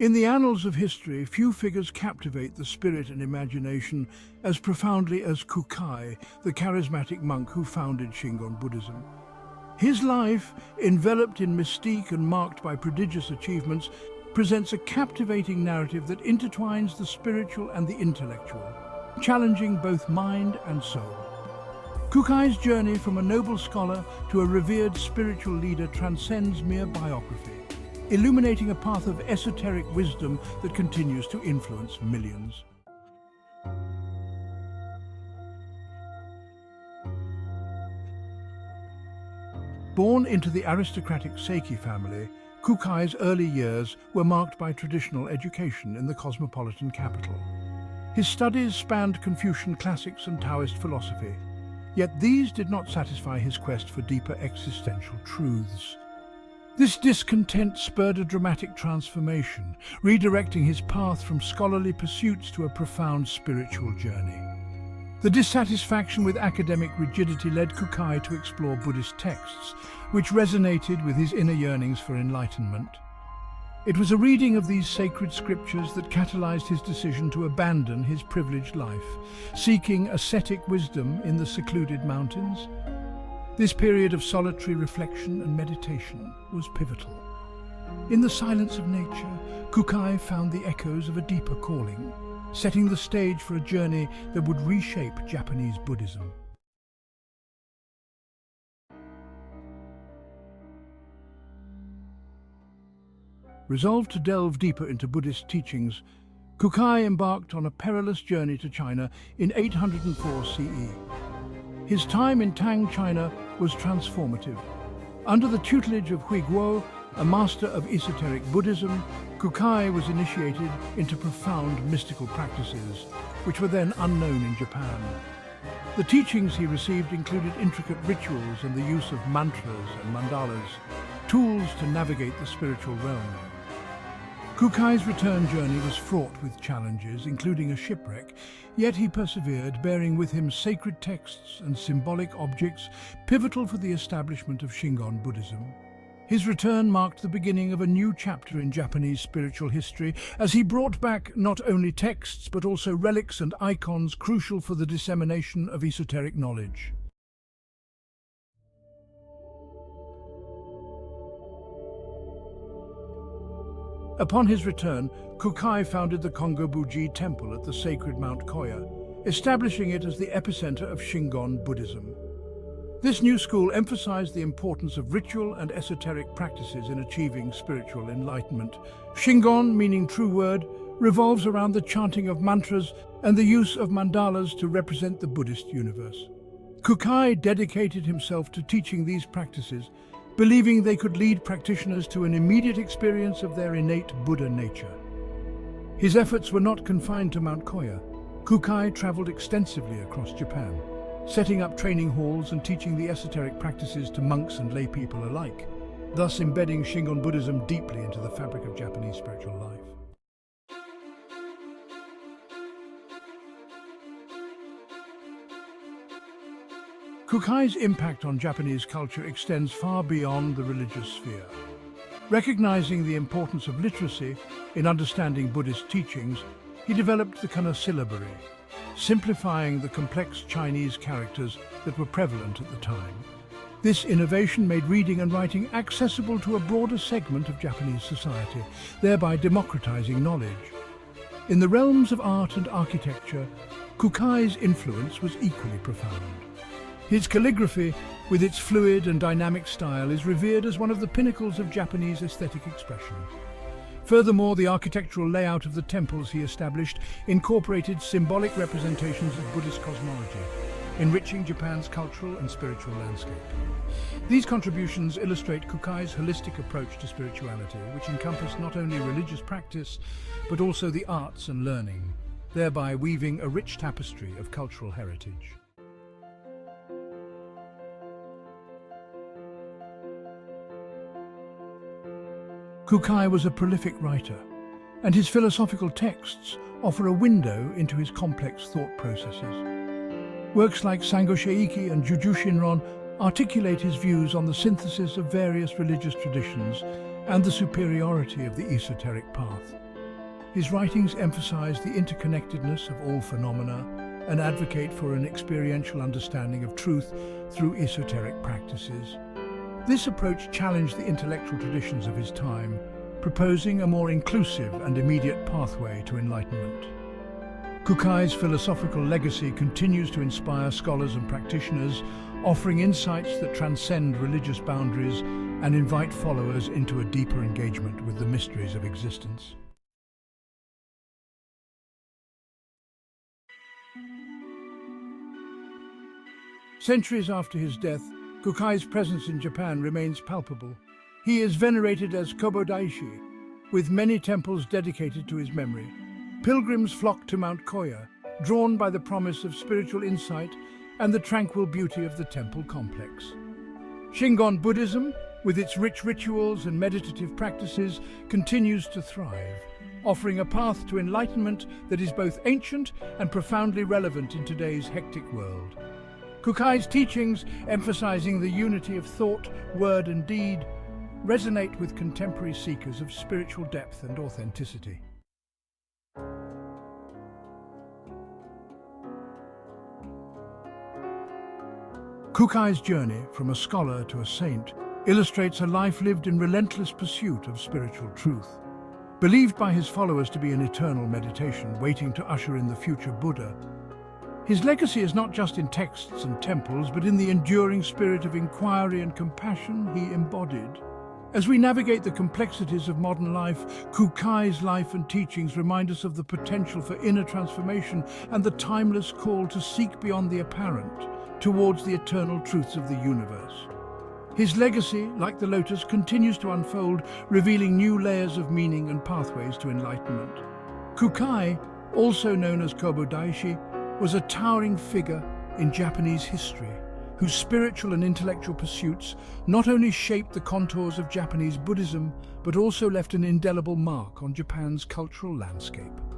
In the annals of history, few figures captivate the spirit and imagination as profoundly as Kūkai, the charismatic monk who founded Shingon Buddhism. His life, enveloped in mystique and marked by prodigious achievements, presents a captivating narrative that intertwines the spiritual and the intellectual, challenging both mind and soul. Kūkai's journey from a noble scholar to a revered spiritual leader transcends mere biography, illuminating a path of esoteric wisdom that continues to influence millions. Born into the aristocratic Seiki family, Kūkai's early years were marked by traditional education in the cosmopolitan capital. His studies spanned Confucian classics and Taoist philosophy, yet these did not satisfy his quest for deeper existential truths. This discontent spurred a dramatic transformation, redirecting his path from scholarly pursuits to a profound spiritual journey. The dissatisfaction with academic rigidity led Kūkai to explore Buddhist texts, which resonated with his inner yearnings for enlightenment. It was a reading of these sacred scriptures that catalyzed his decision to abandon his privileged life, seeking ascetic wisdom in the secluded mountains. This period of solitary reflection and meditation was pivotal. In the silence of nature, Kūkai found the echoes of a deeper calling, setting the stage for a journey that would reshape Japanese Buddhism. Resolved to delve deeper into Buddhist teachings, Kūkai embarked on a perilous journey to China in 804 CE. His time in Tang, China was transformative. Under the tutelage of Huiguo, a master of esoteric Buddhism, Kūkai was initiated into profound mystical practices, which were then unknown in Japan. The teachings he received included intricate rituals and the use of mantras and mandalas, tools to navigate the spiritual realm. Kūkai's return journey was fraught with challenges, including a shipwreck, yet he persevered, bearing with him sacred texts and symbolic objects pivotal for the establishment of Shingon Buddhism. His return marked the beginning of a new chapter in Japanese spiritual history, as he brought back not only texts but also relics and icons crucial for the dissemination of esoteric knowledge. Upon his return, Kūkai founded the Kongo-Buji Temple at the sacred Mt.Koya, establishing it as the epicenter of Shingon Buddhism. This new school emphasized the importance of ritual and esoteric practices in achieving spiritual enlightenment. Shingon, meaning true word, revolves around the chanting of mantras and the use of mandalas to represent the Buddhist universe. Kūkai dedicated himself to teaching these practices, believing they could lead practitioners to an immediate experience of their innate Buddha nature. His efforts were not confined to Mt.Koya. Kūkai traveled extensively across Japan, setting up training halls and teaching the esoteric practices to monks and lay people alike, thus embedding Shingon Buddhism deeply into the fabric of Japanese spiritual life. Kūkai's impact on Japanese culture extends far beyond the religious sphere. Recognizing the importance of literacy in understanding Buddhist teachings, he developed the Kana syllabary, simplifying the complex Chinese characters that were prevalent at the time. This innovation made reading and writing accessible to a broader segment of Japanese society, thereby democratizing knowledge. In the realms of art and architecture, Kūkai's influence was equally profound. His calligraphy, with its fluid and dynamic style, is revered as one of the pinnacles of Japanese aesthetic expression. Furthermore, the architectural layout of the temples he established incorporated symbolic representations of Buddhist cosmology, enriching Japan's cultural and spiritual landscape. These contributions illustrate Kūkai's holistic approach to spirituality, which encompassed not only religious practice, but also the arts and learning, thereby weaving a rich tapestry of cultural heritage. Kūkai was a prolific writer, and his philosophical texts offer a window into his complex thought processes. Works like Sango Sheiki and Juju Shinron articulate his views on the synthesis of various religious traditions and the superiority of the esoteric path. His writings emphasize the interconnectedness of all phenomena and advocate for an experiential understanding of truth through esoteric practices. This approach challenged the intellectual traditions of his time, proposing a more inclusive and immediate pathway to enlightenment. Kūkai's philosophical legacy continues to inspire scholars and practitioners, offering insights that transcend religious boundaries and invite followers into a deeper engagement with the mysteries of existence. Centuries after his death, Kūkai's presence in Japan remains palpable. He is venerated as Kōbō-daishi, with many temples dedicated to his memory. Pilgrims flock to Mt.Koya, drawn by the promise of spiritual insight and the tranquil beauty of the temple complex. Shingon Buddhism, with its rich rituals and meditative practices, continues to thrive, offering a path to enlightenment that is both ancient and profoundly relevant in today's hectic world. Kūkai's teachings, emphasizing the unity of thought, word and deed, resonate with contemporary seekers of spiritual depth and authenticity. Kūkai's journey from a scholar to a saint illustrates a life lived in relentless pursuit of spiritual truth. Believed by his followers to be an eternal meditation waiting to usher in the future Buddha, his legacy is not just in texts and temples, but in the enduring spirit of inquiry and compassion he embodied. As we navigate the complexities of modern life, Kūkai's life and teachings remind us of the potential for inner transformation and the timeless call to seek beyond the apparent, towards the eternal truths of the universe. His legacy, like the lotus, continues to unfold, revealing new layers of meaning and pathways to enlightenment. Kūkai, also known as Kōbō-daishi, was a towering figure in Japanese history, whose spiritual and intellectual pursuits not only shaped the contours of Japanese Buddhism, but also left an indelible mark on Japan's cultural landscape.